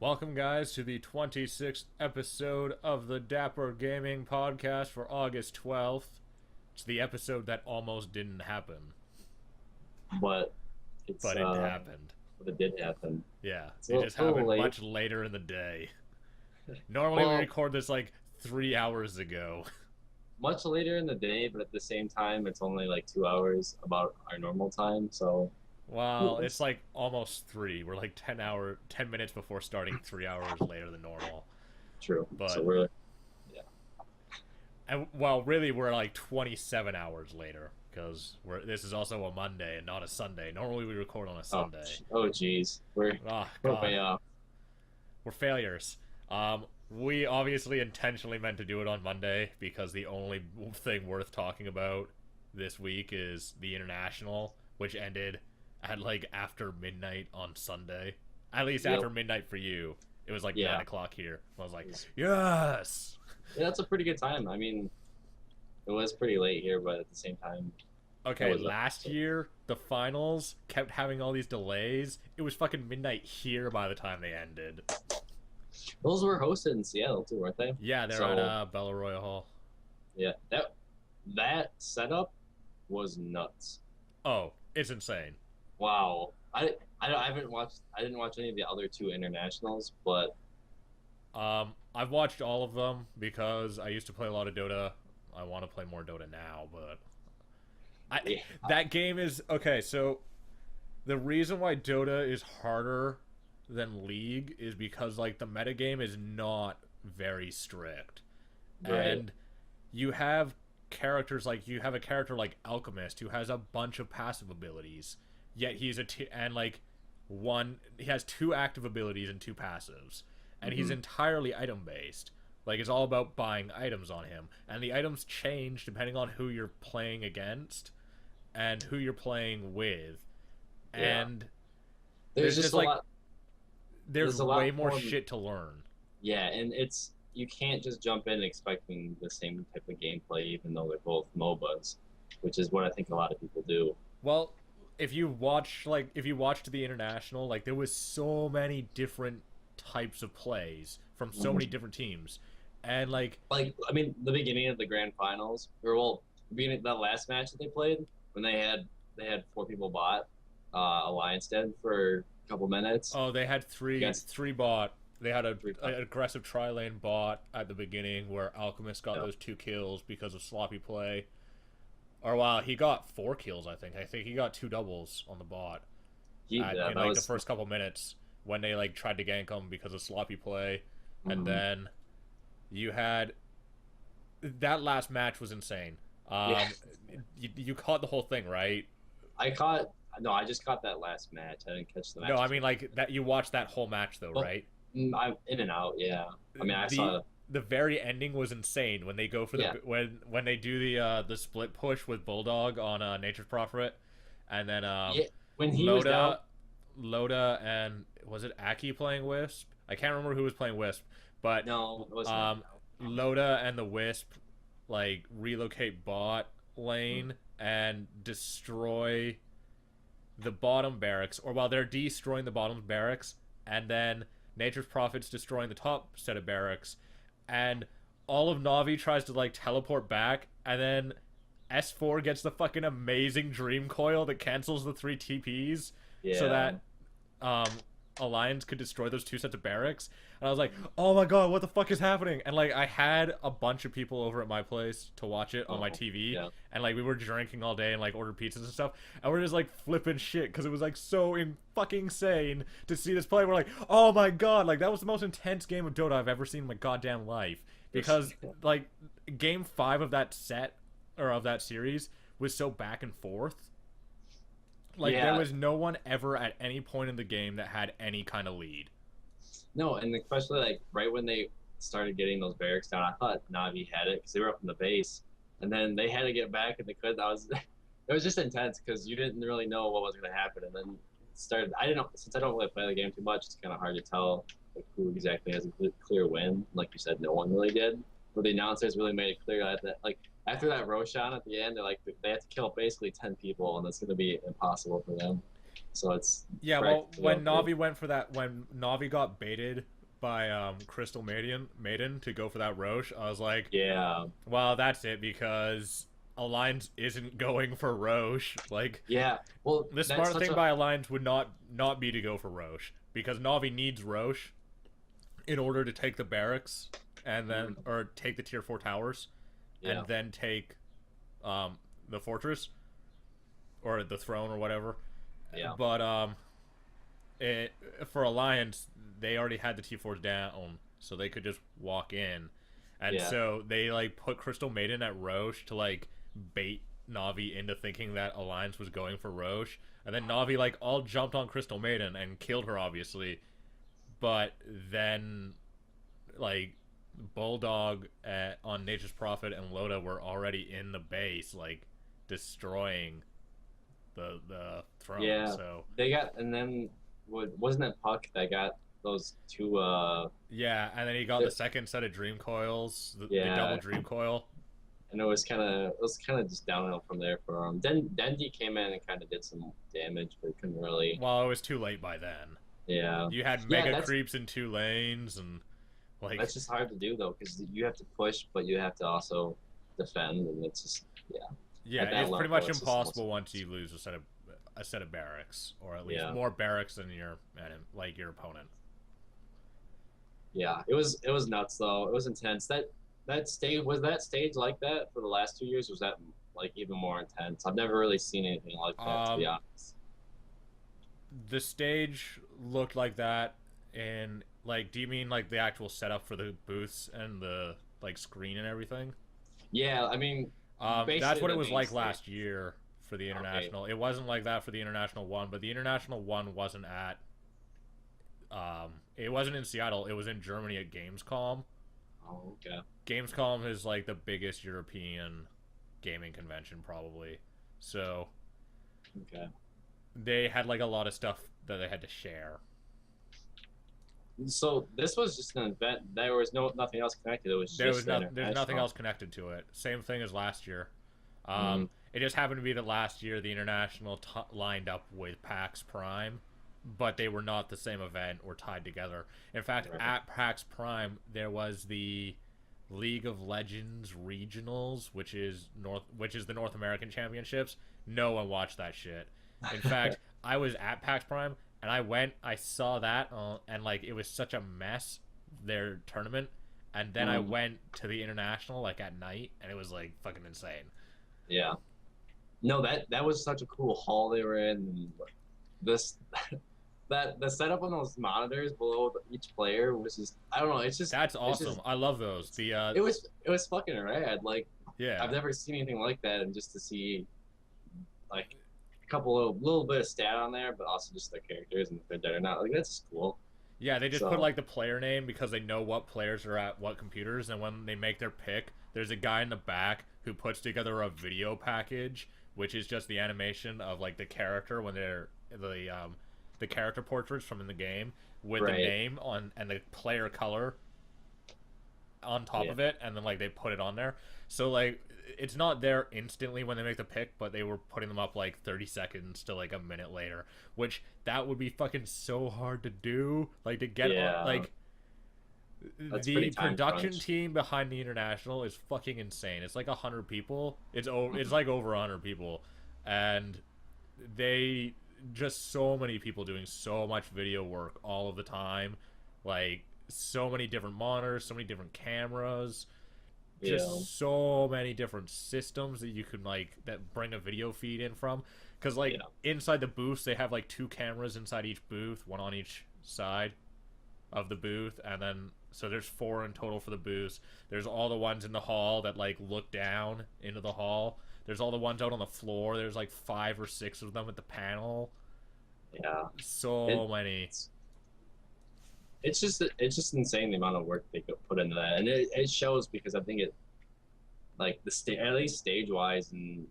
Welcome, guys, to the 26th episode of the Dapper Gaming Podcast for August 12th. It's the episode that almost didn't happen, but it's but it happened. but it did happen. Yeah, It's it just a little happened late. much later in the day. Normally, we Well, record this like 3 hours ago. much later in the day, but at the same time, it's only like 2 hours about our normal time. So Well, it's it's like almost 3. We're like 10 minutes before starting, 3 hours later than normal. true. So But, we're yeah, and well, really, we're like 27 hours later because this is also a Monday and not a Sunday. Normally, we record on a oh Sunday. oh geez, Oh, we're way God. off. We're failures. We obviously intentionally meant to do it on Monday because the only thing worth talking about this week is the international, which ended at like after midnight on Sunday. At least Yep. after midnight for you. It was like Yeah, 9 o'clock here. I was like, yes. yeah, that's a pretty good time. I mean, it was pretty late here, but at the same time, that Okay, was last year the finals kept having all these delays. It was fucking midnight here by the time they ended. those were hosted in Seattle too, weren't they? Yeah, they're So at Bella Royal Hall. yeah, that setup was nuts. Oh, it's insane. Wow. I haven't watched. I didn't watch any of the other two internationals, but I've watched all of them because I used to play a lot of Dota. I want to play more Dota now, but I yeah, that game is okay. So the reason why Dota is harder than League is because like the metagame is not very strict, right. and you have characters like you have a character like Alchemist who has a bunch of passive abilities, yet and like he has two active abilities and two passives, and he's Hmm. entirely item based. Like it's all about buying items on him, and the items change depending on who you're playing against and who you're playing with, Yeah. and There's there's just just a like lot. there's There's a way lot more more. shit to learn. Yeah, and it's you can't just jump in expecting the same type of gameplay, even though they're both MOBAs, which is what I think a lot of people do. Well, if you watched the international, like there was so many different types of plays from so many Mhm. different teams, and like Like, I mean, the beginning of the grand finals, or well, the beginning that last match that they played when they had four people bot, Alliance did for a couple minutes oh, they had against three bot. They had three. an aggressive tri lane bot at the beginning where Alchemist got Yeah. those 2 kills because of sloppy play. Or wow, he got 4 kills. I think he got two doubles on the bot Yeah, in that like the was. first couple minutes when they like tried to gank him because of sloppy play, and Mhm. then you had that last match was insane. Yeah, You caught the whole thing, right? I caught. No, I just caught that last match. I didn't catch the No, I match. mean like that. You watched that whole match though, Well, right? I'm in and out. Yeah. I mean, I the saw. the very ending was insane when they go for Yeah. when they do the split push with Bulldog on Nature's Prophet, and then Yeah. When he was down. Loda Loda and was it Aki playing Wisp? I can't remember who was playing Wisp, but No, it wasn't. um, Loda and the Wisp like relocate bot lane and destroy the bottom barracks, or while they're destroying the bottom barracks, and then Nature's Prophet's destroying the top set of barracks, and all of Navi tries to like teleport back, and then S4 gets the fucking amazing Dream Coil that cancels the three TPs, so Yeah. that um Alliance could destroy those two sets of barracks. And I was like, oh my god, what the fuck is happening? And like I had a bunch of people over at my place to watch it on my Oh, TV, yeah. and like we were drinking all day and like ordered pizzas and stuff, and we're just like flipping shit because it was like so fucking insane to see this play. We're like, oh my god, like that was the most intense game of Dota I've ever seen in my goddamn life, because like game 5 of that set or of that series was so back and forth. Like there Yeah. was no one ever at any point in the game that had any kind of lead. No, and especially like right when they started getting those barracks down, I thought Navi had it because they were up in the base, and then they had to get back and they couldn't. That was it was just intense because you didn't really know what was going to happen, and then it started. I didn't know since I don't really play the game too much. It's kind of hard to tell like who exactly has a clear win. Like you said, no one really did. But the announcers really made it clear that like after that Roshan at the end, they had to kill basically 10 people, and that's going to be impossible for them. So it's Yeah, well, practically when over. Navi went for that, when Navi got baited by Crystal Maiden to go for that Roche, I was like, Yeah, well, that's it because Alliance isn't going for Roche. Like, yeah. Well, the that's smart such thing a by Alliance would not be to go for Roche because Navi needs Roche in order to take the barracks and then mm, or take the tier 4 towers yeah, and then take the fortress or the throne or whatever. yeah, But it, for Alliance, they already had the T4s down, so they could just walk in, and yeah. so they like put Crystal Maiden at Roche to like bait Navi into thinking that Alliance was going for Roche, and then Navi like all jumped on Crystal Maiden and killed her obviously, but then like Bulldog on Nature's Prophet and Loda were already in the base, like destroying the throne. Yeah, So they got, and then wasn't it Puck that got those two? yeah, and then he got the The, second set of dream coils, the double yeah, dream coil. and it was kind of just downhill from there for him. Then Dendy came in and kind of did some damage, but couldn't really. Well, it was too late by then. Yeah, You had yeah, mega creeps in 2 lanes, and like, that's just hard to do though because you have to push, but you have to also defend, and it's just yeah. yeah, At that it's pretty level, much it's just impossible once you lose a set of barracks, or at least yeah, more barracks than your opponent. yeah. It was nuts though. It was intense. That stage was that stage like that for the last 2 years. Was that like even more intense? I've never really seen anything like that to be Um, honest. the stage looked like that, and like, do you mean like the actual setup for the booths and the like screen and everything? Yeah, I mean, That's basically what it the was main like stage. last year for the Okay. international. It wasn't like that for the international one, but the international one wasn't at. It wasn't in Seattle. It was in Germany at Gamescom. Oh, okay. Gamescom is like the biggest European gaming convention, probably. So Okay. they had like a lot of stuff that they had to share. So this was just an event. There was nothing else connected. It was just the There's nothing international. else connected to it. Same thing as last year. Mm, It just happened to be that last year the international lined up with PAX Prime, but they were not the same event or tied together. In fact, right. at PAX Prime there was the League of Legends regionals, which is the North American Championships. No one watched that shit. In fact, I was at PAX Prime and I saw that, and like it was such a mess their tournament, and then I Mm, went to the international like at night, and it was like fucking insane. yeah. No, that was such a cool hall they were in. This that the setup on those monitors below each player was just I don't know. That's It's just awesome. I love those. The it was fucking rad. Like I've yeah, never seen anything like that, and just to see like a couple of little bit of stat on there, but also just their characters and if they're dead or not. Like that's just cool. yeah. They just put So like the player name because they know what players are at what computers, and when they make their pick, there's a guy in the back who puts together a video package, which is just the animation of like the character when they're the character portraits from in the game with the right, name on and the player color on top yeah, of it, and then like they put it on there. So like it's not there instantly when they make the pick, but they were putting them up like 30 seconds to like a minute later, which that would be fucking so hard to do, like to get on yeah. like That's pretty the time production crunch. team behind the international is fucking insane. It's like 100 people. It's like over 100 people, and they just so many people doing so much video work all of the time, like so many different monitors, so many different cameras, Yeah, just so many different systems that you can like that bring a video feed in from. Because like yeah, inside the booths, they have like 2 cameras inside each booth, one on each side of the booth, and then so there's 4 in total for the booths. There's all the ones in the hall that like look down into the hall. There's all the ones out on the floor. There's like 5 or 6 of them at the panel. yeah. So It, many. it's it's just insane the amount of work they could put into that, and it shows because I think it like at least stage wise and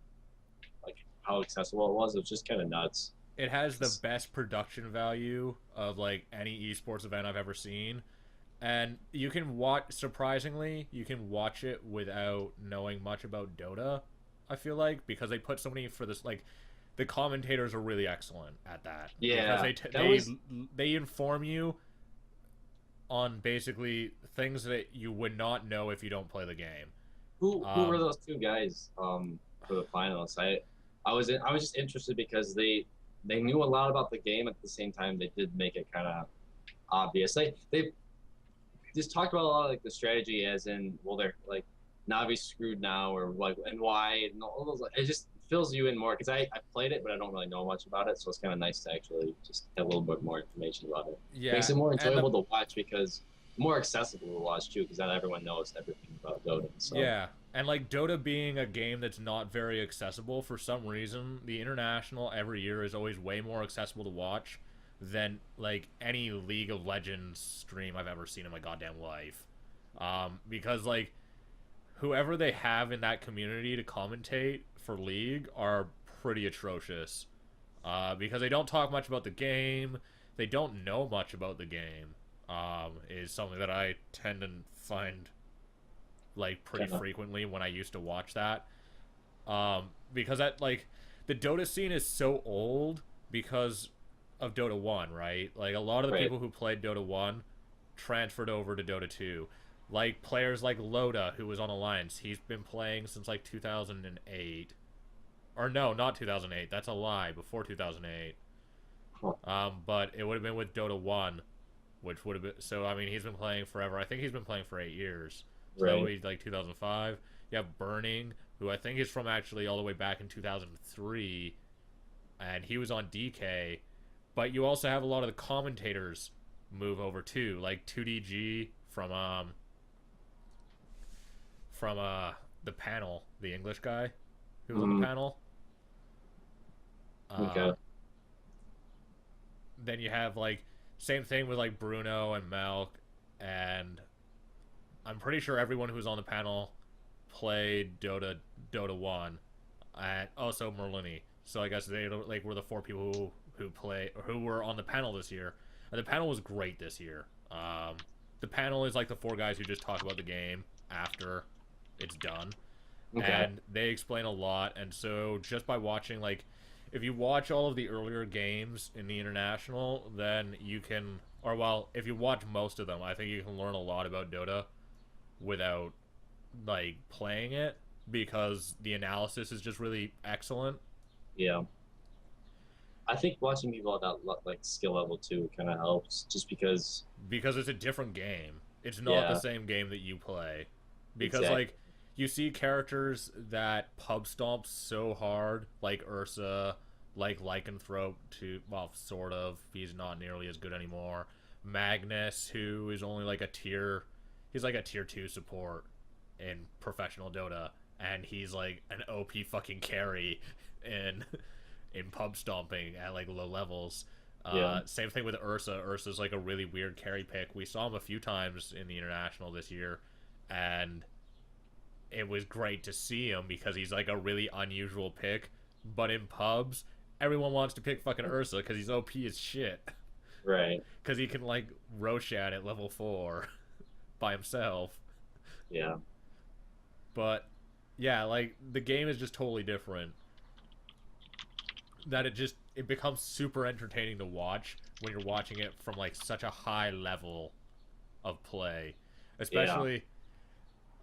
like how accessible it was. It was just kind of nuts. It has the best production value of like any esports event I've ever seen. And you can watch, surprisingly, you can watch it without knowing much about Dota, I feel like, because they put so many for this, like, the commentators are really excellent at that because Yeah, they that was they inform you on basically things that you would not know if you don't play the game. who were Um, those two guys for the finals? I was just interested because they knew a lot about the game at the same time they did make it kind of obvious. They just talked about a lot of like the strategy as in well they're like Navi's screwed now or like and why and all those it just fills you in more because I played it but I don't really know much about it so it's kind of nice to actually just have a little bit more information about it. Makes yeah, it more and the enjoyable to watch because more accessible to watch too because not everyone knows everything about Dota. So yeah, and like Dota being a game that's not very accessible for some reason, the international every year is always way more accessible to watch than like any League of Legends stream I've ever seen in my goddamn life. Because like whoever they have in that community to commentate for League are pretty atrocious. Because they don't talk much about the game, they don't know much about the game. Is something that I tend to find like pretty kind of frequently when I used to watch that. Because that like the Dota scene is so old because of Dota 1, right? Like a lot of the right. people who played Dota 1 transferred over to Dota 2. Like players like Loda who was on Alliance, he's been playing since like 2008. Or no, not 2008. That's a lie. Before 2008. Huh. But it would have been with Dota 1, which would have been so. I mean, he's been playing forever. I think he's been playing for 8 years. So that would Right. be like 2005. You have Burning, who I think is from actually all the way back in 2003, and he was on DK. But you also have a lot of the commentators move over too, like 2DG from the panel, the English guy who was on the Mm, panel. Uh, okay. then you have like same thing with like Bruno and Malk, and I'm pretty sure everyone who was on the panel played Dota 1, and also Merlini. So I guess they like were the four people who were on the panel this year. And the panel was great this year. The panel is like the four guys who just talk about the game after it's done, Okay. and they explain a lot. And so just by watching like if you watch all of the earlier games in the international, then you can, or well, if you watch most of them, I think you can learn a lot about Dota without like playing it because the analysis is just really excellent Yeah. I think watching people at that like skill level too kind of helps just because it's a different game. It's not the yeah, same game that you play because exactly. like you see characters that pub stomp so hard like Ursa, like Lycanthrope to well sort of he's not nearly as good anymore. Magnus who is only like a tier he's like a tier 2 support in professional Dota, and he's like an OP fucking carry in in pub stomping at like low levels. Yeah. Same thing with Ursa. Ursa's like a really weird carry pick. We saw him a few times in the international this year, and it was great to see him because he's like a really unusual pick. But in pubs, everyone wants to pick fucking Ursa because he's OP as shit. Right. Because he can like Roshan at level 4 by himself. Yeah. But yeah, like the game is just totally different. That it becomes super entertaining to watch when you're watching it from like such a high level of play. Yeah. Especially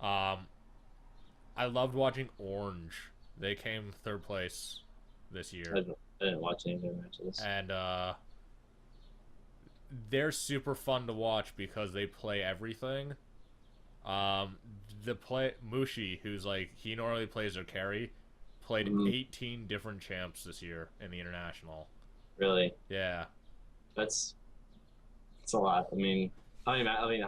I loved watching Orange. They came third place this year. I didn't watch any of their matches. And they're super fun to watch because they play everything. The play Mushi, who's like he normally plays their carry, played Mm, 18 different champs this year in the international. really, Yeah, that's that's a lot. I mean, how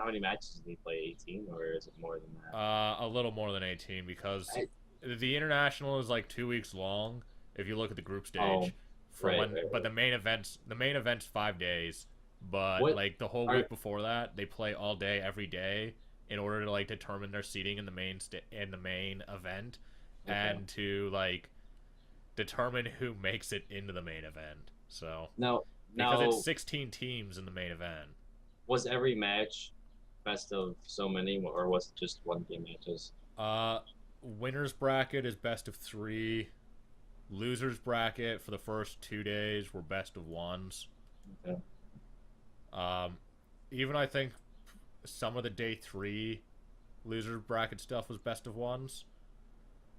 many matches did he play? 18, or is it more than that? a little more than 18 because I, the international is like 2 weeks long. If you look at the group oh, stage, from right, when, right, but right. the main event's 5 days, but What like the whole are week before that, they play all day every day in order to like determine their seating in the in the main event, okay? and to like determine who makes it into the main event. So Now, because it's now 16 teams in the main event. was every match best of so many, or was it just one game matches? Uh, winners bracket is best of 3. Losers bracket for the first 2 days were best of ones. Okay. Even I think some of the day 3 losers bracket stuff was best of ones.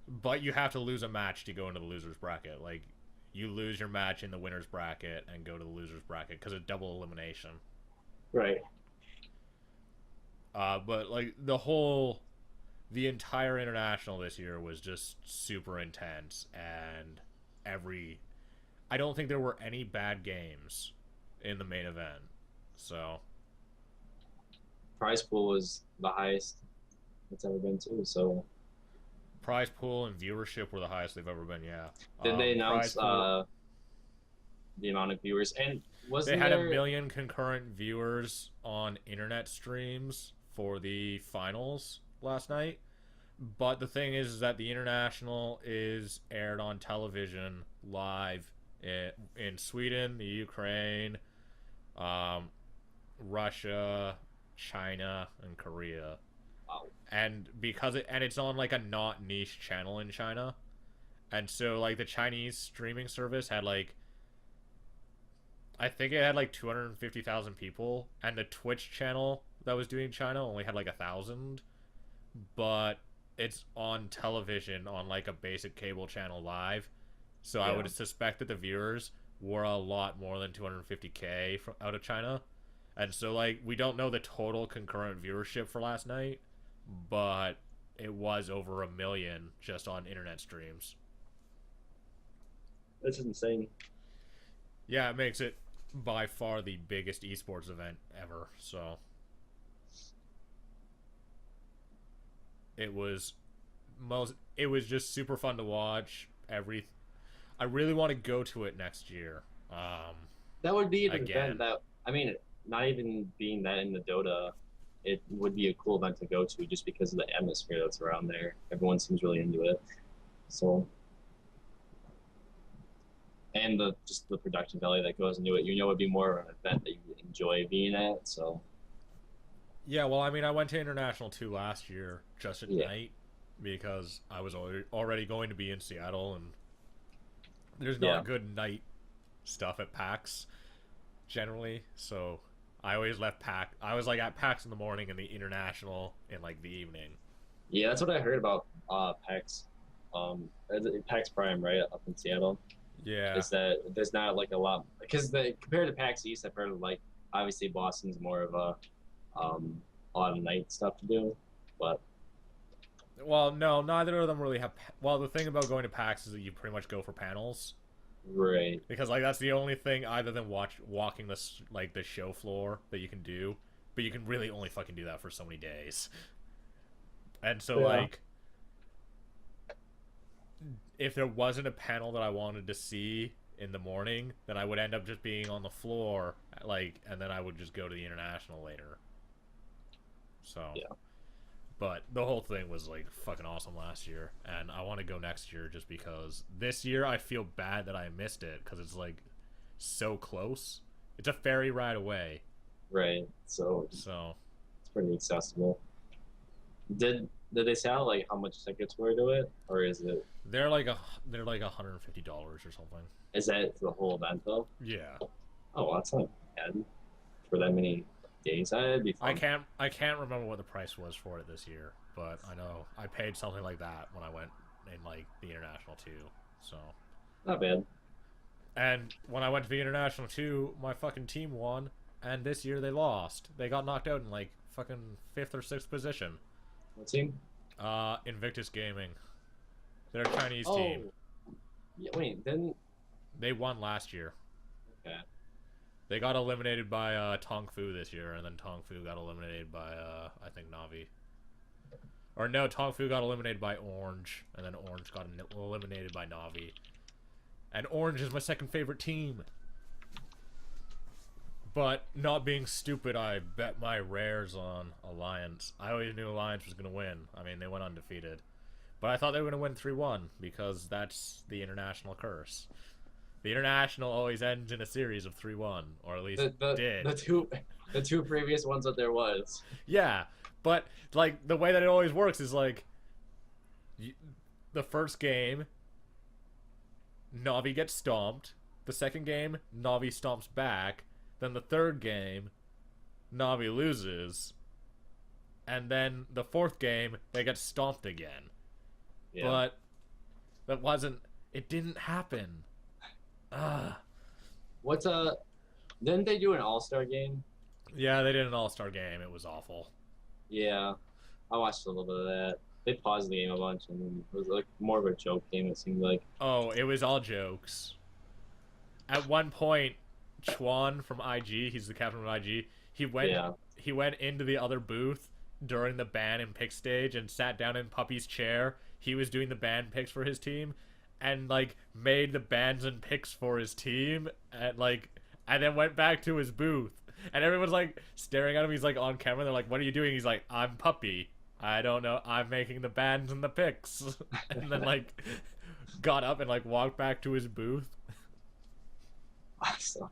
But you have to lose a match to go into the losers bracket. Like, you lose your match in the winners bracket and go to the losers bracket because it's double elimination. Right. But like the entire international this year was just super intense, and I don't think there were any bad games in the main event. So Prize pool was the highest it's ever been too. So prize pool and viewership were the highest they've ever been. Yeah. did they announce the amount of viewers? And they had 1 million concurrent viewers on internet streams for the finals last night. But the thing is that the international is aired on television live in Sweden, the Ukraine, Russia, China, and Korea. Wow. And it's on like a not niche channel in China. And so like the Chinese streaming service had like, I think it had like 250,000 people, and the Twitch channel that was doing China only had like 1,000, but it's on television on like a basic cable channel live. So yeah. I would suspect that the viewers were a lot more than 250K out of China. And so like we don't know the total concurrent viewership for last night, but it was over 1 million just on internet streams. That's insane. Yeah, it makes it by far the biggest esports event ever. So it was just super fun to watch. I really want to go to it next year. That would be an event that, I mean, not even being that in the Dota, it would be a cool event to go to just because of the atmosphere that's around there. Everyone seems really into it. So, and just the production value that goes into it, you know, it'd be more of an event that you enjoy being at. So, yeah, well, I mean, I went to International 2 last year just at night because I was already going to be in Seattle, and there's not good night stuff at PAX generally, so I always left PAX. I was like at PAX in the morning and the International in like the evening. Yeah, that's what I heard about PAX. PAX Prime, right, up in Seattle. Yeah. Is that there's not like a lot, because compared to PAX East, I've heard of like obviously Boston's more of a lot of night stuff to do, but well, no, neither of them really have. Well, the thing about going to PAX is that you pretty much go for panels, right? Because like that's the only thing other than walking the show floor that you can do, but you can really only fucking do that for so many days. And so like, if there wasn't a panel that I wanted to see in the morning, then I would end up just being on the floor, like, and then I would just go to the International later. So yeah. But the whole thing was like fucking awesome last year, and I want to go next year just because this year I feel bad that I missed it because it's like so close. It's a ferry ride away. Right. So it's pretty accessible. Did they say like how much tickets were to it, or is it? They're like $150 or something. Is that for the whole event though? Yeah. Oh, well, that's not bad for that many days. That'd be fun. I can't remember what the price was for it this year, but I know I paid something like that when I went in like the International 2. So not bad. And when I went to the International 2, my fucking team won, and this year they lost. They got knocked out in like fucking 5th or 6th position. What team? Invictus Gaming. They're a Chinese team. Yeah, wait, didn't they won last year? Okay. They got eliminated by Tong Fu this year, and then Tong Fu got eliminated by I think Navi. Or no, Tong Fu got eliminated by Orange, and then Orange got eliminated by Navi. And Orange is my second favorite team. But not being stupid, I bet my rares on Alliance. I always knew Alliance was going to win. I mean, they went undefeated. But I thought they were going to win 3-1 because that's the International curse. The International always ends in a series of 3-1, or at least did. The two previous ones that there was. Yeah, but like the way that it always works is like the first game, Navi gets stomped. The second game, Navi stomps back. Then the third game, Navi loses. And then the fourth game, they get stomped again. Yeah. But that wasn't. It didn't happen. Ah. What's Didn't they do an all-star game? Yeah, they did an all-star game. It was awful. Yeah, I watched a little bit of that. They paused the game a bunch, and it was like more of a joke game. It seemed like. Oh, it was all jokes. At one point, Chuan from IG, he's the captain of IG. He went into the other booth during the ban and pick stage and sat down in Puppy's chair. He was doing the ban picks for his team, and like made the bans and picks for his team, and then went back to his booth. And everyone's like staring at him. He's like on camera. They're like, "What are you doing?" He's like, "I'm Puppy. I don't know. I'm making the bans and the picks." And then like got up and like walked back to his booth. Awesome.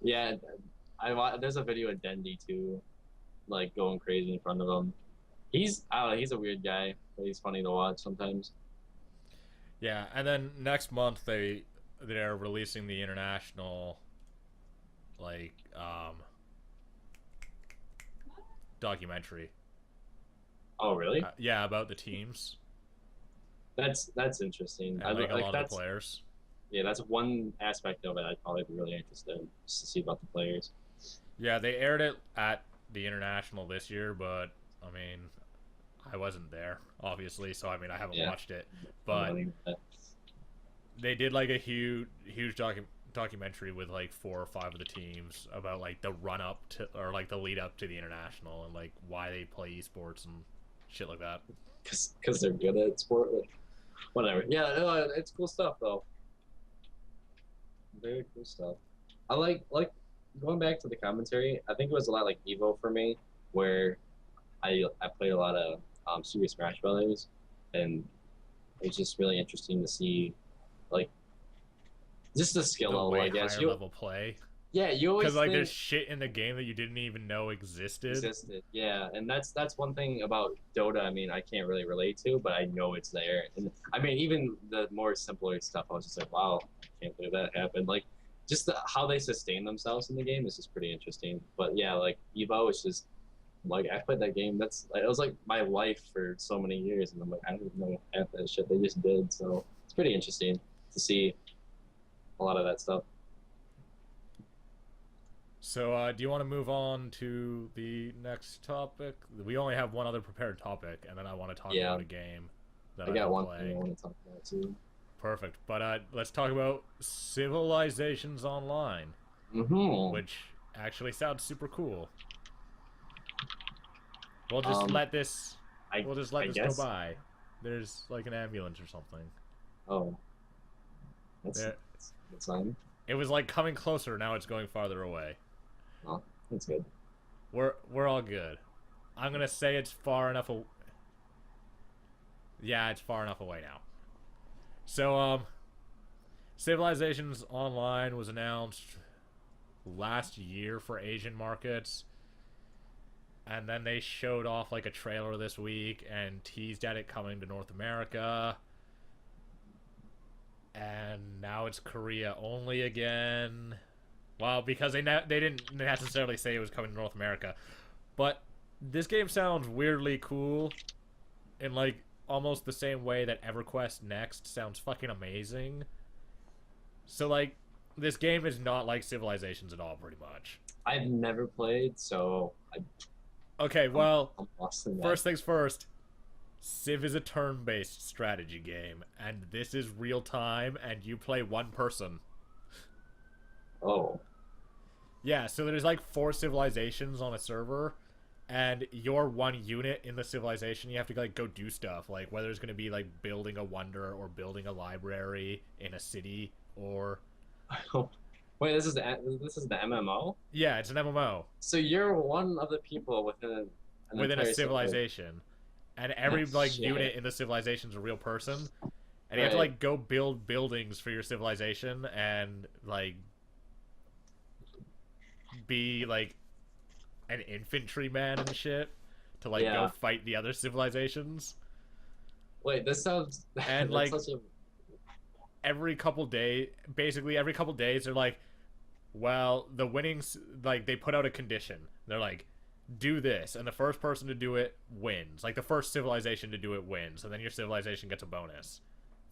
Yeah, there's a video of Dendy too, like going crazy in front of him. I don't know, he's a weird guy, but he's funny to watch sometimes. Yeah, and then next month they're releasing the international like documentary. Oh, really? Yeah, about the teams. That's interesting. And like a lot of the players. Yeah, that's one aspect of it I'd probably be really interested in, just to see about the players. Yeah, they aired it at the international this year, but I mean, I wasn't there, obviously, so I mean, I haven't watched it. But they did like a huge documentary with like 4 or 5 of the teams about like the run up to, or like the lead up to the international, and like why they play esports and shit like that. Because they're good at sport. Whatever. Yeah, no, it's cool stuff though. Very cool stuff. I like going back to the commentary. I think it was a lot like Evo for me, where I played a lot of Super Smash Brothers, and it's just really interesting to see, like, just the skill level. I guess higher level play. Yeah, you always because like there's shit in the game that you didn't even know existed. Yeah, and that's one thing about Dota. I mean, I can't really relate to, but I know it's there. And I mean, even the more simpler stuff, I was just like, wow, I can't believe that happened. Like, just how they sustain themselves in the game is just pretty interesting. But yeah, like Evo is just like I played that game. It was like my life for so many years, and I'm like, I don't even know half that shit they just did. So it's pretty interesting to see a lot of that stuff. So, do you want to move on to the next topic? We only have one other prepared topic, and then I want to talk about a game that I got one thing I want to talk about too. Perfect. But let's talk about Civilizations Online, which actually sounds super cool. We'll just let this. We'll just let this go by. There's like an ambulance or something. Oh, that's fine. It was like coming closer. Now it's going farther away. Oh, that's good. We're all good. I'm gonna say it's far enough. Yeah, it's far enough away now. So, Civilizations Online was announced last year for Asian markets, and then they showed off like a trailer this week and teased at it coming to North America. And now it's Korea only again. Well, because they didn't necessarily say it was coming to North America, but this game sounds weirdly cool, in like almost the same way that EverQuest Next sounds fucking amazing. So like, this game is not like Civilizations at all, pretty much. I've never played, so okay, well, first things first. Civ is a turn-based strategy game, and this is real time, and you play one person. Oh. Yeah, so there's like 4 civilizations on a server, and you're one unit in the civilization. You have to like go do stuff, like whether it's going to be like building a wonder or building a library in a city, or... Wait, this is the MMO? Yeah, it's an MMO. So you're one of the people within a civilization. And every unit in the civilization is a real person, and you have to like go build buildings for your civilization and like be like an infantryman and shit to like go fight the other civilizations. Wait, this sounds and like every couple days, basically every couple days, they're like, well, the winnings, like they put out a condition. They're like, do this, and the first person to do it wins. Like the first civilization to do it wins, and then your civilization gets a bonus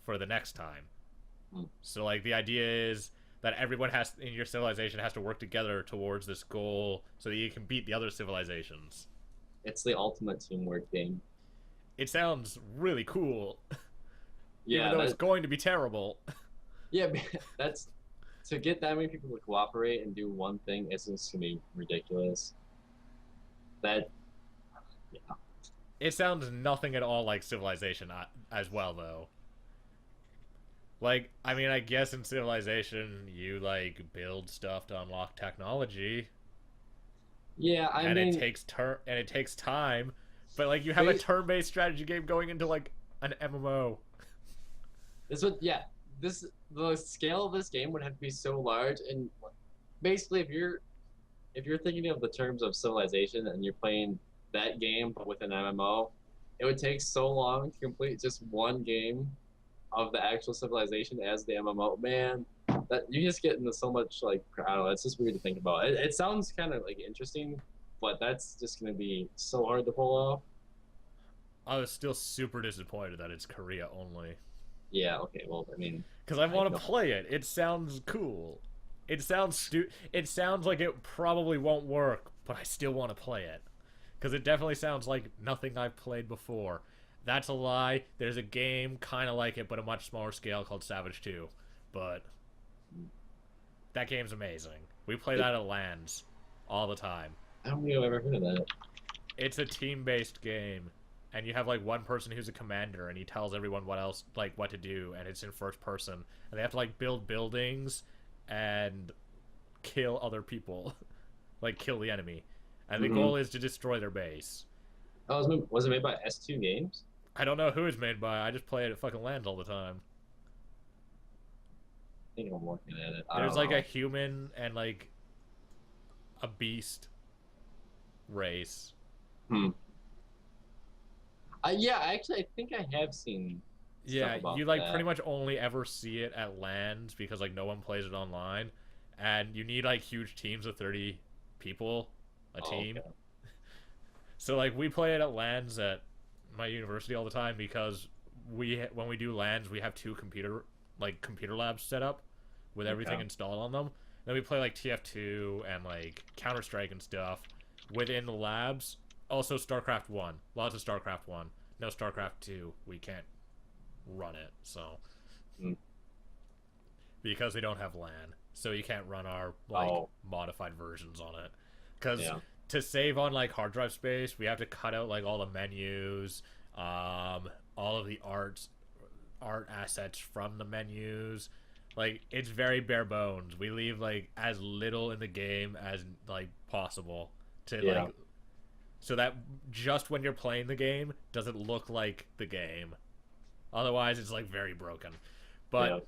for the next time. So like the idea is that everyone has in your civilization has to work together towards this goal so that you can beat the other civilizations. It's the ultimate teamwork game. It sounds really cool, Yeah, even though it's going to be terrible. yeah, that's to get that many people to cooperate and do one thing. It's just gonna be ridiculous. That, yeah, It sounds nothing at all like Civilization as well, though. Like, I mean, I guess in Civilization, you, like, build stuff to unlock technology, yeah. I and mean, it takes time, but, like, you have a turn-based strategy game going into, like, an MMO. this would yeah. This the scale of this game would have to be so large, and basically, if you're thinking of the terms of Civilization and you're playing that game but with an MMO, it would take so long to complete just one game of the actual Civilization as the MMO. Man, that you just get into so much like I don't know. It's just weird to think about. It sounds kind of like interesting, but that's just gonna be so hard to pull off. I was still super disappointed that it's Korea only. Yeah. Okay. Well, I mean, Because I want know. to play it. It sounds cool. It sounds like it probably won't work, but I still want to play it. Because it definitely sounds like nothing I've played before. That's a lie. There's a game kind of like it, but a much smaller scale called Savage 2. But that game's amazing. We play that at LANs all the time. I don't think I've ever heard of that. It's a team-based game, and you have like one person who's a commander, and he tells everyone what to do, and it's in first person, and they have to like build buildings and kill other people, like kill the enemy, and the goal is to destroy their base. Oh, was it made by S2 Games? I don't know who it's made by. I just play it at fucking LANs all the time. I think I'm looking at it. There's like a human and like a beast race. Yeah, actually, I think I have seen. Yeah, About you like that. pretty much only ever see it at LANs because like no one plays it online, and you need like huge teams of 30 people a team. Okay. So like we play it at LANs at my university all the time because when we do LANs we have two computer labs set up with everything installed on them. Then we play like TF2 and like Counter-Strike and stuff within the labs. Also StarCraft 1. Lots of StarCraft 1. No StarCraft 2. We can't run it, so because we don't have LAN, so you can't run our modified versions on it. Because to save on like hard drive space, we have to cut out like all the menus, all of the art assets from the menus. Like it's very bare bones. We leave like as little in the game as like possible to like so that just when you're playing the game does it look like the game. Otherwise it's like very broken. But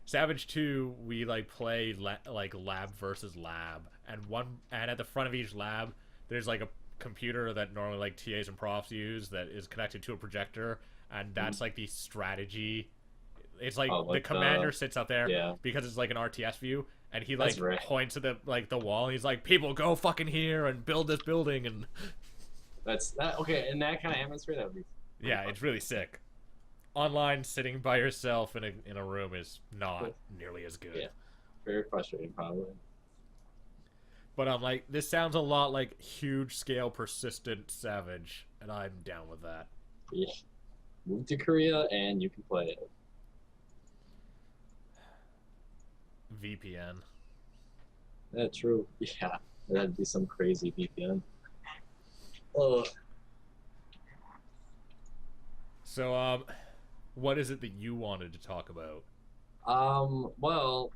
Savage 2 we like play like lab versus lab, and at the front of each lab there's like a computer that normally like TAs and profs use that is connected to a projector, and that's like the strategy. It's like the commander sits up there because it's like an RTS view, and he like points to the wall, and he's like, "People, go fucking here and build this building." And that's that. Okay, in that kind of atmosphere, that would be. It's really sick. Online, sitting by yourself in a room is not nearly as good. Yeah, very frustrating, probably. But I'm like, this sounds a lot like huge scale, persistent Savage, and I'm down with that. Yeah. Move to Korea and you can play it. VPN. That's true. Yeah, that'd be some crazy VPN. Oh. So, what is it that you wanted to talk about? Well,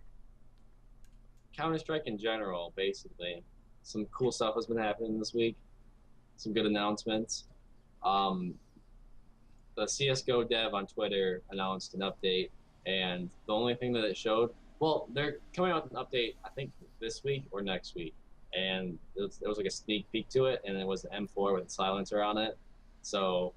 Counter-Strike in general, basically. Some cool stuff has been happening this week. Some good announcements. The CSGO dev on Twitter announced an update, and the only thing that it showed, well, they're coming out with an update, I think, this week or next week. And there was like a sneak peek to it, and it was the M4 with a silencer on it. So,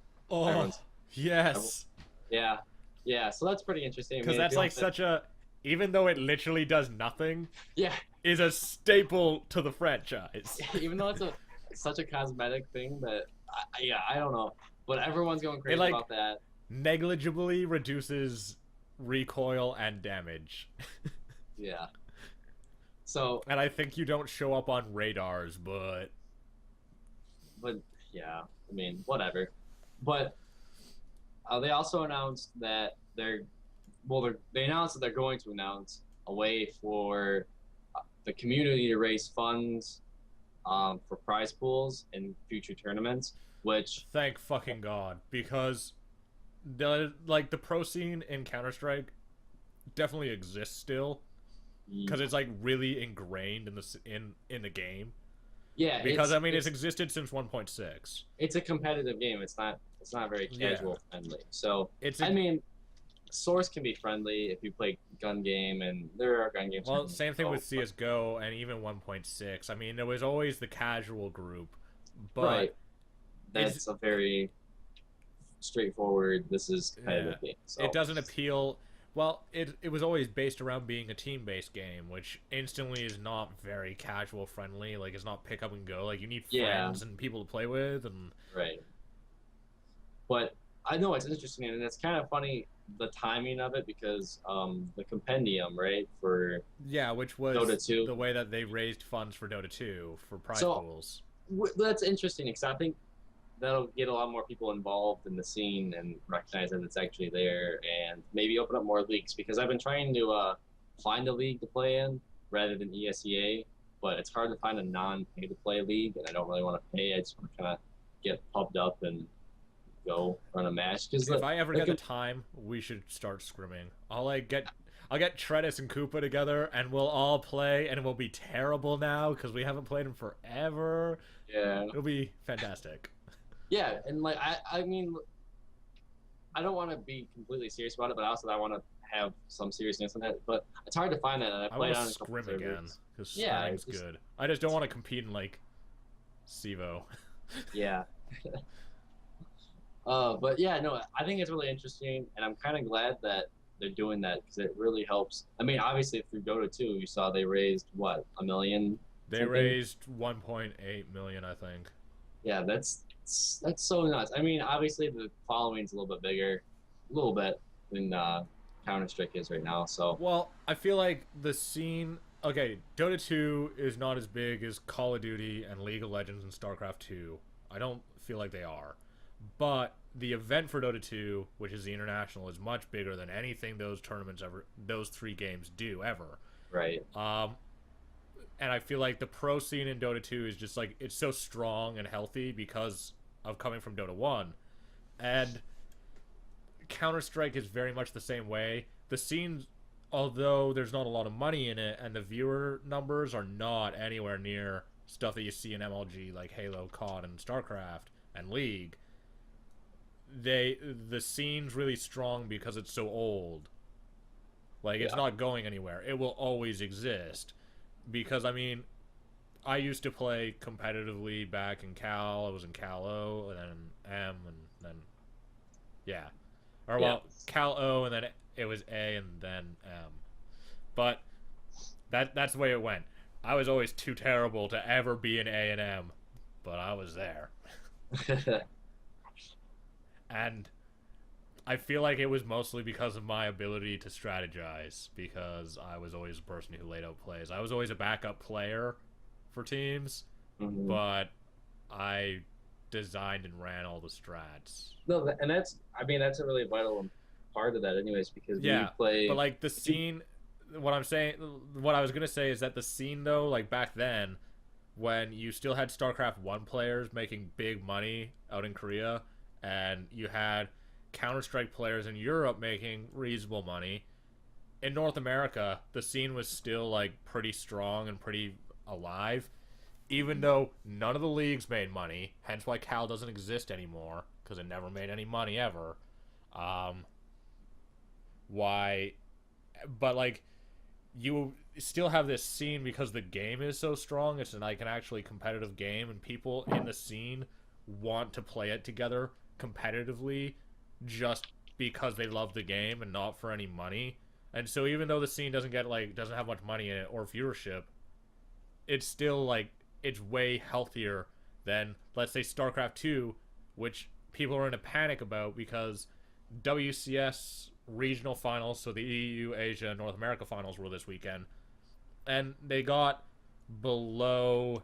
yes. Yeah. Yeah, so that's pretty interesting. I Because mean, if that's you like don't, such a, even though it literally does nothing, yeah, is a staple to the franchise. even though it's a such a cosmetic thing that, yeah, I don't know, but everyone's going It crazy like about that. negligibly reduces recoil and damage. Yeah. So, And I think you don't show up on radars, but but yeah, I mean, whatever. But they also announced that they announced that they're going to announce a way for the community to raise funds for prize pools in future tournaments, which thank fucking god, because the pro scene in Counter Strike definitely exists still, because it's like really ingrained in the game. yeah, Because I mean, it's existed since 1.6. it's a competitive game. It's not very Yeah, casual friendly. So it's I a, mean, Source can be friendly if you play gun game, and there are gun games. well, same thing with But, CS:GO and even 1.6. I mean, there was always the casual group, right, but that's a very straightforward. This is yeah, competitive game. it So doesn't appeal. Well, it was always based around being a team based game, which instantly is not very casual friendly. Like, it's not pick up and go. Like, you need yeah, friends and people to play with, and right. But I know it's interesting, and it's kind of funny the timing of it because the compendium, right, for yeah, which Dota was 2. the way that they raised funds for Dota 2 for prize So pools. that's interesting because I think that'll get a lot more people involved in the scene and recognize that it's actually there, and maybe open up more leagues because I've been trying to find a league to play in rather than ESEA, but it's hard to find a non-pay to play league, and I don't really want to pay. I just want to kind of get pumped up and go run a match because If I ever get the time, we should start scrimming. I'll get Tretis and Koopa together, and we'll all play, and it will be terrible now because we haven't played in forever. yeah, It'll be fantastic. yeah, and like I mean, I don't want to be completely serious about it, but also I want to have some seriousness in it. But it's hard to find that, and I I played want on to a couple scrim servers. again because Yeah, scrimming's good. I just don't want to compete in like Civo. yeah. But yeah, no, I think it's really interesting, and I'm kind of glad that they're doing that because it really helps. I mean, obviously through Dota 2, you saw they raised what, 1 million? They Something? raised 1.8 million, I think. Yeah, that's so nuts. I mean, obviously the following's a little bit bigger, a little bit than Counter Strike is right now. So Well, I feel like the scene. Okay, Dota 2 is not as big as Call of Duty and League of Legends and StarCraft 2. I don't feel like they are. But the event for Dota 2, which is the international, is much bigger than anything those three games do ever. right, And I feel like the pro scene in Dota 2 is just like it's so strong and healthy because of coming from Dota 1. And Counter Strike is very much the same way. The scene, although there's not a lot of money in it, and the viewer numbers are not anywhere near stuff that you see in MLG like Halo, COD, and StarCraft and League. The scene's really strong because it's so old. Like, it's yeah, not going anywhere. It will always exist. Because I mean, I used to play competitively back in Cal. I was in Cal O, and then M, and then yeah, or yeah, well, Cal O, and then it was A, and then M. But that's the way it went. I was always too terrible to ever be an A and M, but I was there, and I feel like it was mostly because of my ability to strategize, because I was always a person who laid out plays. I was always a backup player for teams, hmm. but I designed and ran all the strats. No, and I mean that's a really vital part of that, anyways, because when you Yeah, but play, like the scene, what I'm saying, what I was gonna say is that the scene though, like back then, when you still had StarCraft 1 players making big money out in Korea, and you had Counter Strike players in Europe making reasonable money, in North America, the scene was still like pretty strong and pretty alive, even though none of the leagues made money. Hence why Cal doesn't exist anymore because it never made any money ever. Um, why? But like, you still have this scene because the game is so strong. It's like an actually competitive game, and people in the scene want to play it together competitively, just because they love the game and not for any money. And so even though the scene doesn't have much money in it or viewership, it's still like it's way healthier than, let's say, StarCraft 2, which people are in a panic about because WCS regional finals, so the EU, Asia, North America finals were this weekend, and they got below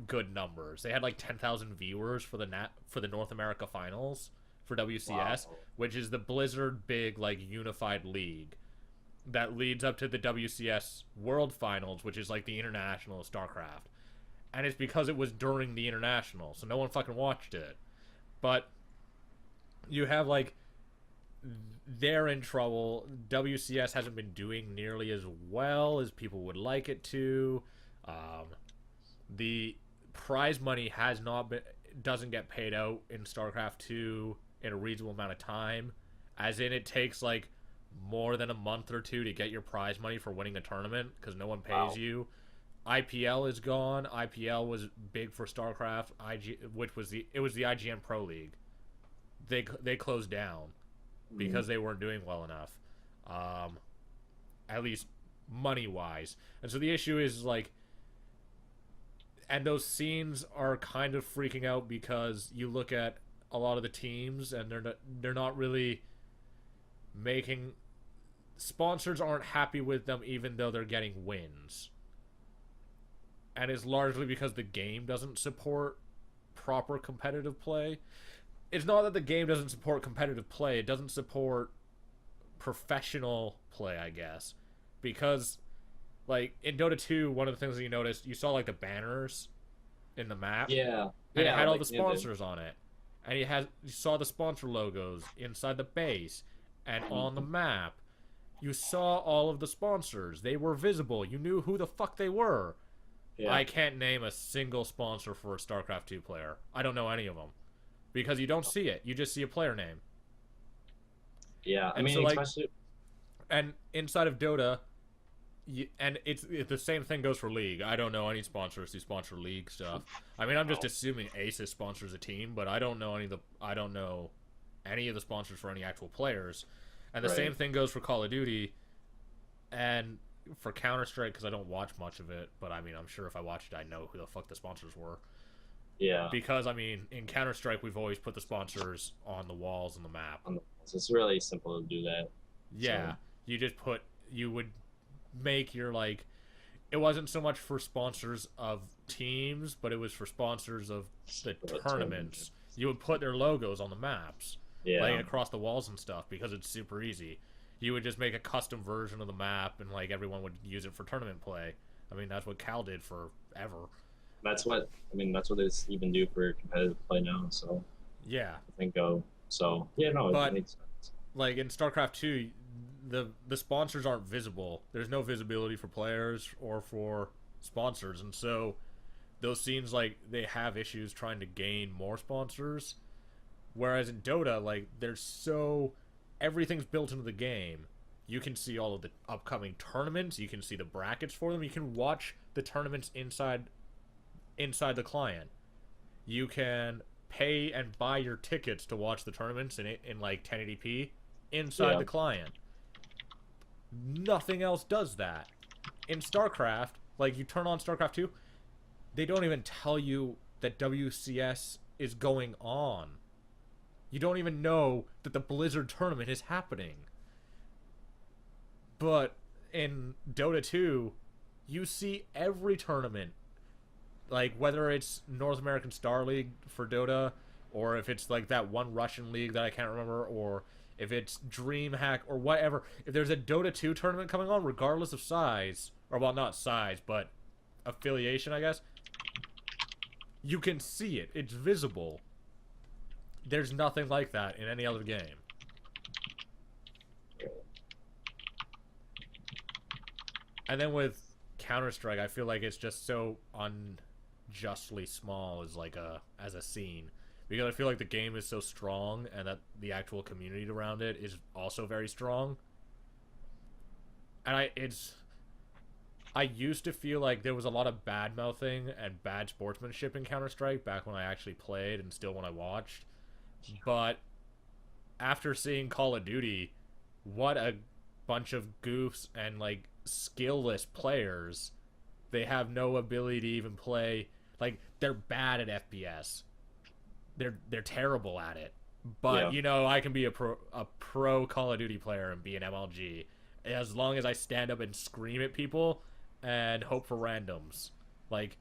good numbers. They had like 10,000 viewers for the North America finals for WCS, Wow. which is the Blizzard big like unified league that leads up to the WCS World Finals, which is like the international of StarCraft. And it's because it was during the international, so no one fucking watched it. But you have like they're in trouble. WCS hasn't been doing nearly as well as people would like it to. The prize money doesn't get paid out in StarCraft 2 in a reasonable amount of time, as in it takes like more than a month or two to get your prize money for winning a tournament because no one pays you. IPL is gone. IPL was big for StarCraft, which was the IGN Pro League. They closed down because they weren't doing well enough, at least money wise. And so the issue is like, and those scenes are kind of freaking out because you look at a lot of the teams and they're not really making, sponsors aren't happy with them even though they're getting wins. And it's largely because the game doesn't support proper competitive play. It's not that the game doesn't support competitive play, it doesn't support professional play, I guess. Because like in Dota 2, one of the things that you noticed, you saw like the banners in the map. Yeah. And Yeah, it had all like, the sponsors on it. And you saw the sponsor logos inside the base and on the map. You saw all of the sponsors. They were visible. You knew who the fuck they were. Yeah. I can't name a single sponsor for a StarCraft 2 player. I don't know any of them. Because you don't see it. You just see a player name. Yeah, I And mean, so, like, especially. and inside of Dota, and it's the same thing goes for League. I don't know any sponsors who sponsor League stuff. I mean, I'm just assuming Asus sponsors a team, but I don't know any of the sponsors for any actual players. And the Right. same thing goes for Call of Duty and for Counter-Strike, because I don't watch much of it, but I mean, I'm sure if I watched it, I'd know who the fuck the sponsors were. Yeah. Because, I mean, in Counter-Strike, we've always put the sponsors on the walls on the map. So it's really simple to do that. Yeah, So. you would make your, like, it wasn't so much for sponsors of teams, but it was for sponsors of the tournaments. You would put their logos on the maps, Yeah. like across the walls and stuff, because it's super easy. You would just make a custom version of the map, and like everyone would use it for tournament play. I mean, that's what Cal did forever. That's what they even do for competitive play now. So Yeah, I think so yeah, no, But- it makes sense. like in StarCraft 2, the sponsors aren't visible. There's no visibility for players or for sponsors, and so those scenes, like, they have issues trying to gain more sponsors. Whereas in Dota, like, everything's built into the game. You can see all of the upcoming tournaments. You can see the brackets for them. You can watch the tournaments inside the client. You can pay and buy your tickets to watch the tournaments in like 1080p inside the client. Nothing else does that. In StarCraft, like, you turn on StarCraft 2, they don't even tell you that WCS is going on. You don't even know that the Blizzard tournament is happening. But in Dota 2, you see every tournament. Like, whether it's North American Star League for Dota, or if it's like that one Russian league that I can't remember, or if it's DreamHack or whatever. If there's a Dota 2 tournament coming on, regardless of size, or well, not size, but affiliation, I guess, you can see it. It's visible. There's nothing like that in any other game. And then with Counter-Strike, I feel like it's just so unjustly small as a scene, because I feel like the game is so strong and that the actual community around it is also very strong. And I used to feel like there was a lot of bad mouthing and bad sportsmanship in Counter-Strike back when I actually played and still when I watched. But after seeing Call of Duty, what a bunch of goofs and like skillless players. They have no ability to even play. Like they're bad at FPS. They're terrible at it. But Yeah. you know, I can be a pro Call of Duty player and be an MLG as long as I stand up and scream at people and hope for randoms. Like,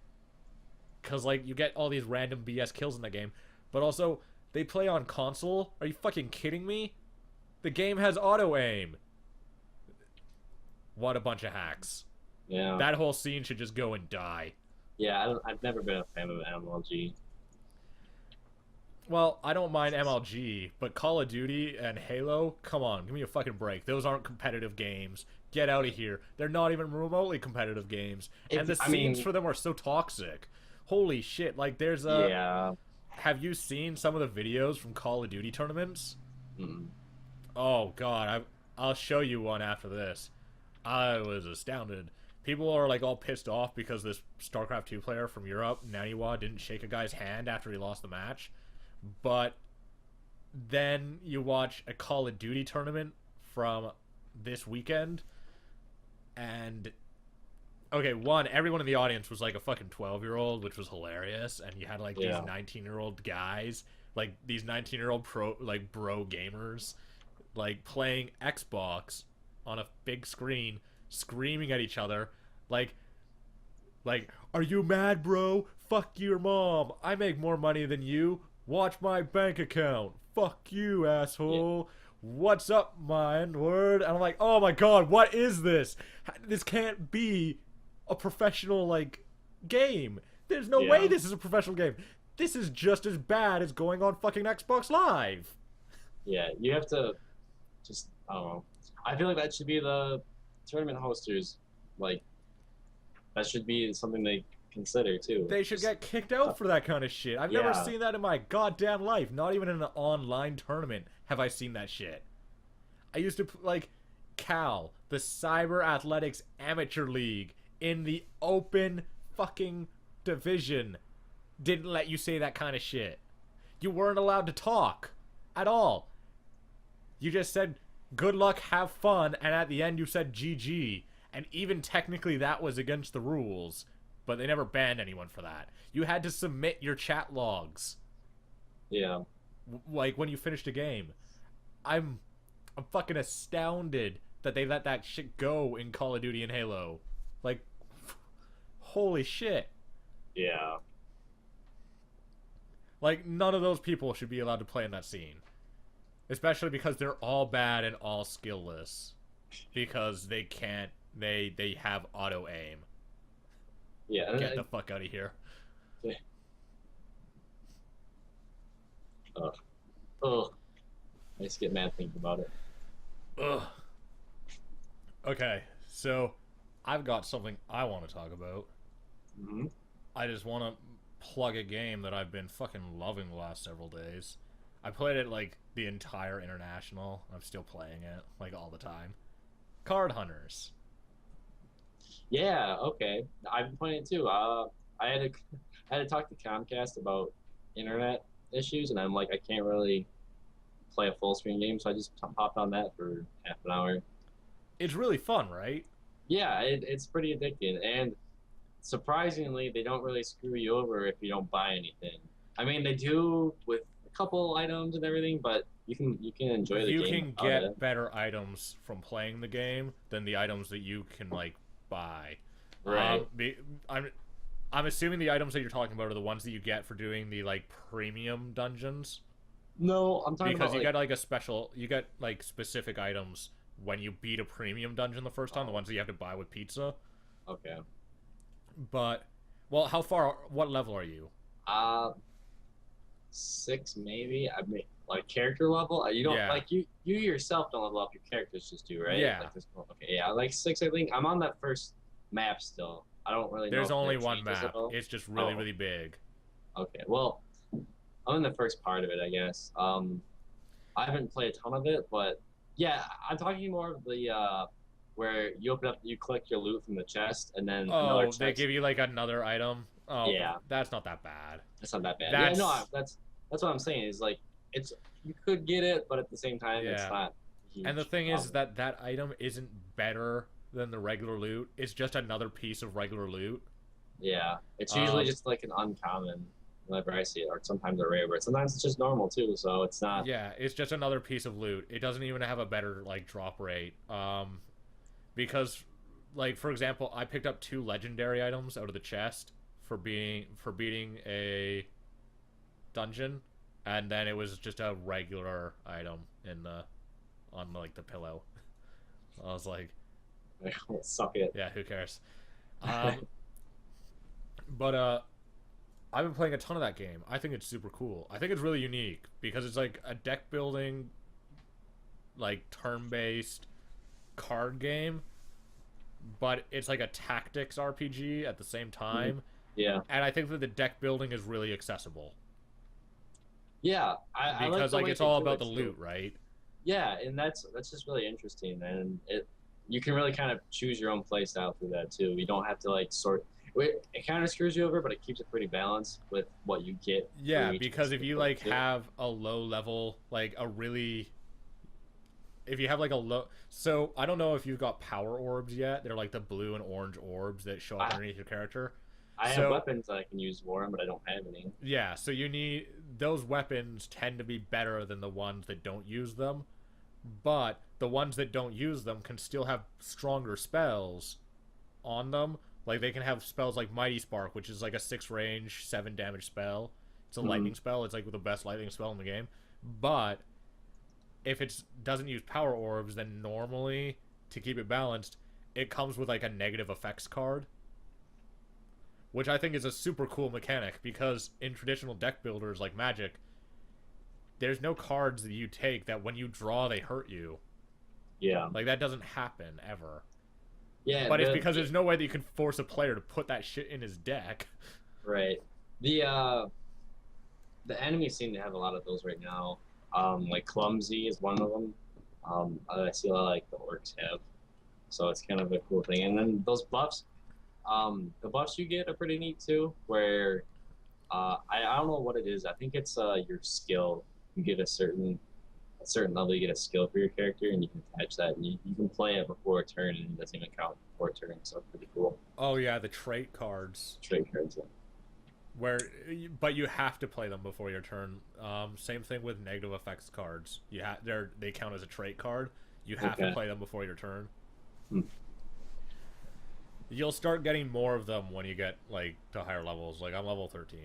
cause like you get all these random BS kills in the game, but also they play on console. Are you fucking kidding me? The game has auto aim. What a bunch of hacks. Yeah. That whole scene should just go and die. Yeah, I've never been a fan of MLG. Well, I don't mind MLG, but Call of Duty and Halo, come on, give me a fucking break. Those aren't competitive games. Get out of here. They're not even remotely competitive games. And the scenes for them are so toxic. Holy shit, like there's a... Yeah. Have you seen some of the videos from Call of Duty tournaments? Mm. Oh god, I'll show you one after this. I was astounded. People are like all pissed off because this StarCraft 2 player from Europe, Naniwa, didn't shake a guy's hand after he lost the match. But then you watch a Call of Duty tournament from this weekend, and okay, one, everyone in the audience was like a fucking 12-year-old, which was hilarious, and you had like these 19-year-old guys, like these 19-year-old bro gamers, like playing Xbox on a big screen, screaming at each other, like, are you mad, bro? Fuck your mom. I make more money than you. Watch my bank account. Fuck you, asshole. Yeah. What's up, my N-word? And I'm like, oh my god, what is this? This can't be a professional, like, game. There's no way this is a professional game. This is just as bad as going on fucking Xbox Live. Yeah, you have to just, I don't know. I feel like that should be the tournament hosters, like, that should be something they consider too. They should get kicked out for that kind of shit. I've never seen that in my goddamn life. Not even in an online tournament have I seen that shit. I used to like Cal, the Cyber Athletics Amateur League in the open fucking division, didn't let you say that kind of shit. You weren't allowed to talk at all. You just said good luck, have fun, and at the end you said GG. And even technically that was against the rules. But they never banned anyone for that. You had to submit your chat logs. Yeah. Like when you finished a game. I'm fucking astounded that they let that shit go in Call of Duty and Halo. Like, holy shit. Yeah. Like, none of those people should be allowed to play in that scene. Especially because they're all bad and all skillless. Because they can't, they have auto aim. Yeah. Get the fuck out of here. Yeah. Oh. I just get mad thinking about it. Ugh. Okay, so I've got something I want to talk about. Mm-hmm. I just want to plug a game that I've been fucking loving the last several days. I played it like the entire international. I'm still playing it like all the time. Card Hunters. Yeah, okay. I've been playing it too. I had to talk to Comcast about internet issues, and I'm like, I can't really play a full screen game, so I just popped on that for half an hour. It's really fun, right? Yeah, it's pretty addicting, and surprisingly, they don't really screw you over if you don't buy anything. I mean, they do with a couple items and everything, but you can enjoy the game. You can get better items from playing the game than the items that you can like buy. Right. I'm assuming the items that you're talking about are the ones that you get for doing the like premium dungeons. No, I'm talking because about you get like a special, you get like specific items when you beat a premium dungeon the first time, the ones that you have to buy with pizza. Okay. But, well, what level are you? 6 maybe. I mean, like character level. You don't like you yourself don't level up. Your characters just do, right? Yeah. Like this, okay. Yeah, like 6. I think I'm on that first map still. I don't really know. There's only one map. It's just really, really big. Okay. Well, I'm in the first part of it, I guess. I haven't played a ton of it, but yeah, I'm talking more of the where you open up, you collect your loot from the chest, and then another chest. They give you like another item. Oh, yeah, that's not that bad. That's not that bad. That's... Yeah, no, that's what I'm saying. Is like it's you could get it, but at the same time, it's Yeah. not And the huge. thing is that that item isn't better than the regular loot. It's just another piece of regular loot. Yeah, it's usually Um, just like an uncommon whenever I see it, or sometimes a rare, but sometimes it's just normal too. So it's not. yeah, it's just another piece of loot. It doesn't even have a better like drop rate. Because like for example, I picked up 2 legendary items out of the chest for beating a dungeon, and then it was just a regular item in the on like the pillow. I was like, Suck it. yeah, who cares? Um, but I've been playing a ton of that game. I think it's super cool. I think it's really unique because it's like a deck building, like turn based card game, but it's like a tactics RPG at the same time. Yeah, And I think that the deck building is really accessible yeah. I like because the like way it's they all do about it the too. loot, right? Yeah, and that's just really interesting, and it you can really kind of choose your own play style through that too. You don't have to like sort. It kind of screws you over, but it keeps it pretty balanced with what you get through Yeah, each because if specific you play like too. have a low level, like a really if you have like a low so I don't know if you've got power orbs yet. They're like the blue and orange orbs that show up I underneath your character. I have So weapons that I can use for them, but I don't have any. yeah, so you need those weapons tend to be better than the ones that don't use them, but the ones that don't use them can still have stronger spells on them. Like they can have spells like Mighty Spark, which is like a 6 range, 7 damage spell. It's a Hmm. lightning spell. It's like the best lightning spell in the game. But if it doesn't use power orbs, then normally to keep it balanced, it comes with like a negative effects card, which I think is a super cool mechanic because in traditional deck builders like Magic, there's no cards that you take that when you draw they hurt you. Yeah, Like that doesn't happen ever. yeah. But it's because there's no way that you can force a player to put that shit in his deck. Right. The the enemies seem to have a lot of those right now. Like clumsy is one of them. I see a lot like the orcs have, so it's kind of a cool thing. And then those buffs, the buffs you get are pretty neat too. Where I don't know what it is. I think it's your skill. You get a certain level, you get a skill for your character, and you can attach that, and you can play it before a turn, and it doesn't even count before a turn. So it's pretty cool. Oh yeah, the trait cards Trade cards. Yeah. where but you have to play them before your turn. Same thing with negative effects cards. They count as a trait card. You have to Okay. play them before your turn. Hmm. You'll start getting more of them when you get like to higher levels. Like I'm level 13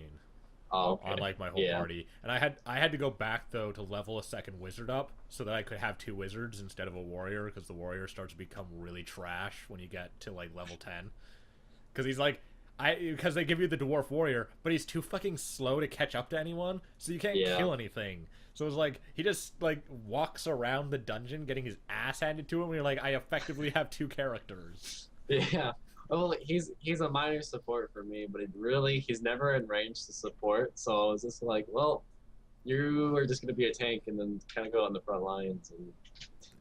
Oh, okay. on like my whole Yeah. party, and I had to go back though to level a second wizard up so that I could have 2 wizards instead of a warrior because the warrior starts to become really trash when you get to like level 10. Because he's like because they give you the dwarf warrior, but he's too fucking slow to catch up to anyone, so you can't Yeah. kill anything. So it's like he just like walks around the dungeon getting his ass handed to him. And you're like, I effectively have 2 characters. Yeah. Well, he's a minor support for me, but he's never in range to support. So it's just like, well, you are just gonna be a tank and then kind of go on the front lines and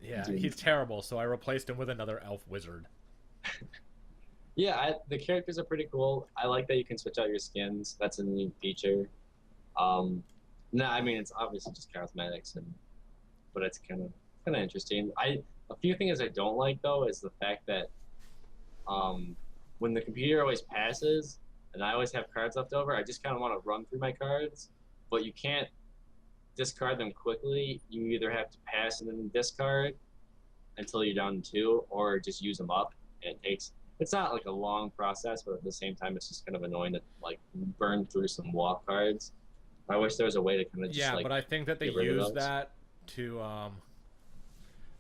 Yeah, do. he's terrible. So I replaced him with another elf wizard. Yeah, the characters are pretty cool. I like that you can switch out your skins. That's a neat feature. Um, no, I mean it's obviously just cosmetics, but it's kind of interesting. A few things I don't like though is the fact that um, when the computer always passes and I always have cards left over, I just kind of want to run through my cards, but you can't discard them quickly. You either have to pass and then discard until you're down to 2, or just use them up. And it's not like a long process, but at the same time, it's just kind of annoying to like burn through some walk cards. I wish there was a way to kind of just Yeah, like but I think that get rid of those.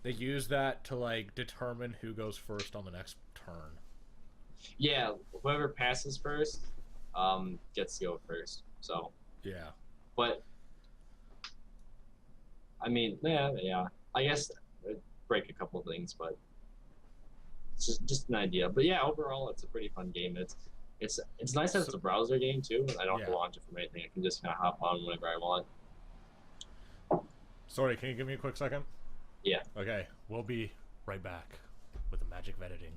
they use that to like determine who goes first on the next turn. Yeah, whoever passes first gets to go first. So, Yeah. but I mean, yeah. I guess it'd break a couple things, but it's just an idea. But yeah, overall, it's a pretty fun game. It's nice that it's So a browser game too. I don't have to yeah. launch it from anything. I can just kind of hop on whenever I want. Sorry, can you give me a quick second? Yeah. Okay, we'll be right back with the magic of editing.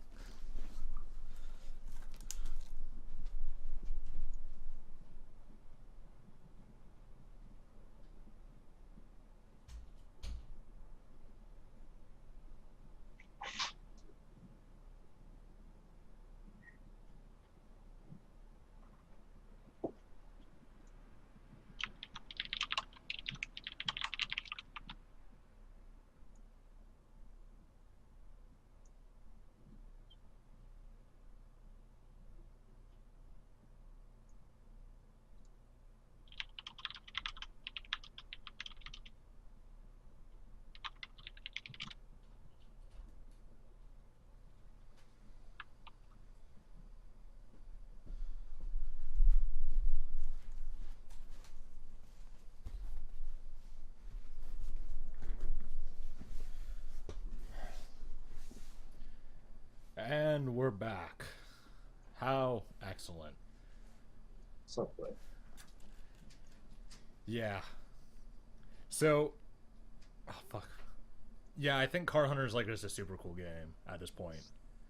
And we're back. How excellent. Something. Yeah. So, oh fuck. Yeah, I think Car Hunter is like just a super cool game at this point.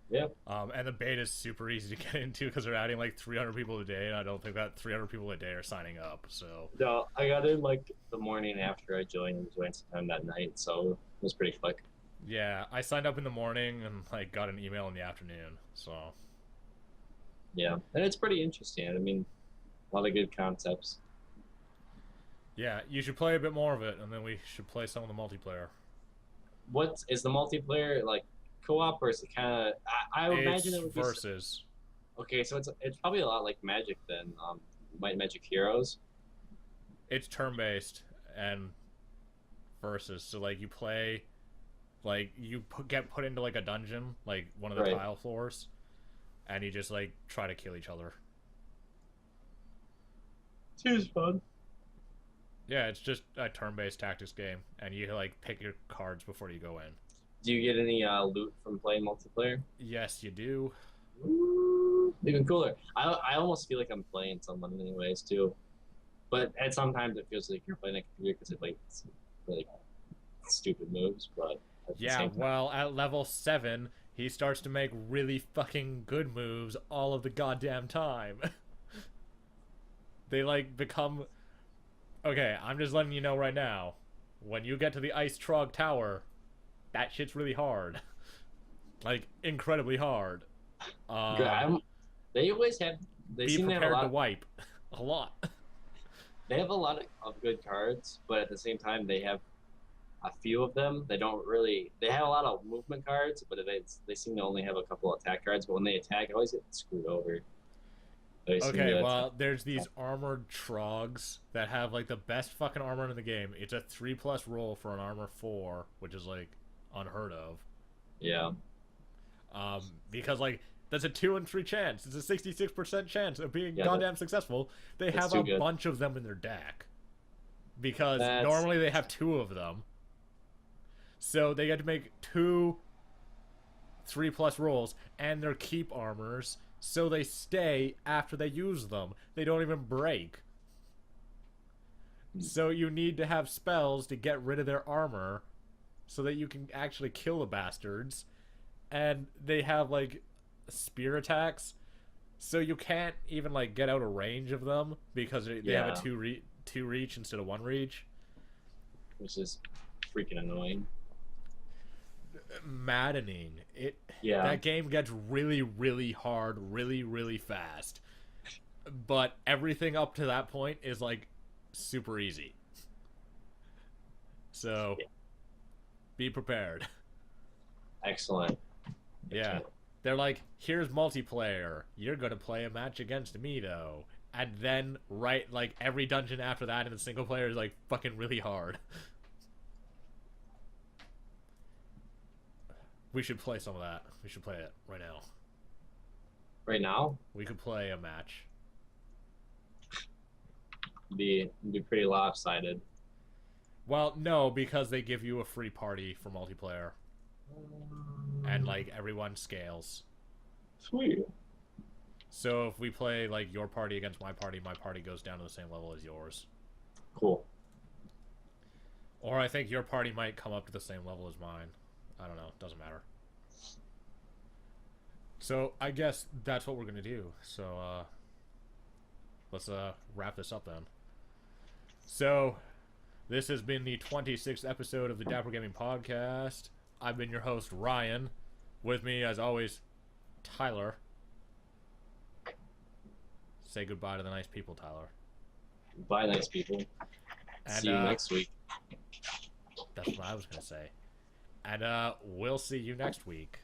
Yeah. And the beta is super easy to get into because they're adding like 300 people a day, and I don't think that 300 people a day are signing up. So. No, I got in like the morning after I joined and joined sometime that night, so it was pretty quick. Yeah, I signed up in the morning and like got an email in the afternoon. So. Yeah, and it's pretty interesting. I mean, a lot of good concepts. Yeah, you should play a bit more of it, and then we should play some of the multiplayer. What is the multiplayer like? Co-op, or is it kind of? I would imagine it would be versus. Okay, so it's probably a lot like Magic then. Might Magic Heroes. It's turn-based and versus. So like you play, like you get put into like a dungeon, like one of the Right. tile floors, and you just like try to kill each other. Seems fun. Yeah, it's just a turn-based tactics game, and you like pick your cards before you go in. Do you get any loot from playing multiplayer? Yes, you do. Ooh, even cooler. I almost feel like I'm playing someone anyways too, but at sometimes it feels like you're playing a computer because it makes really stupid moves. But at the Yeah, same time, well, at level 7, he starts to make really fucking good moves all of the goddamn time. They like become. Okay, I'm just letting you know right now. When you get to the Ice Trog Tower, that shit's really hard. Like, incredibly hard. they always have. They Be seem to have a prepared to lot. wipe. A lot. They have a lot of good cards, but at the same time, they have a few of them. They don't really. They have a lot of movement cards, but they seem to only have a couple of attack cards. But when they attack, I always get screwed over. They seem Okay, to well, there's these armored trogs that have, like, the best fucking armor in the game. It's a 3+ roll for an armor 4, which is, like, unheard of. Yeah. Because, like, that's a 2 in 3 chance. It's a 66% chance of being Yeah, goddamn successful. They that's have too a good. bunch of them in their deck. Because That's- normally they have 2 of them. So they get to make 2 3+ rolls, and they're keep armors, so they stay after they use them. They don't even break. So you need to have spells to get rid of their armor so that you can actually kill the bastards. And they have, like, spear attacks, so you can't even, like, get out of range of them because they have Yeah. a 2 reach instead of 1 reach. Which is freaking annoying. Maddening. Yeah. That game gets really, really hard, really, really fast. But everything up to that point is like super easy. So be prepared. Excellent. Yeah. They're like, here's multiplayer. You're gonna play a match against me though. And then like every dungeon after that in the single player is like fucking really hard. We should play some of that. We should play it right now. Right now, We could play a match. be pretty lopsided. Well, no, because they give you a free party for multiplayer. And, like, everyone scales. Sweet. So if we play, like, your party against my party goes down to the same level as yours. Cool. Or I think your party might come up to the same level as mine. I don't know. Doesn't matter. So I guess that's what we're going to do. So, let's wrap this up then. So, this has been the 26th episode of the Dapper Gaming Podcast. I've been your host, Ryan. With me, as always, Tyler. Say goodbye to the nice people, Tyler. Bye, nice people. And, See you next week. That's what I was going to say. And we'll see you next week.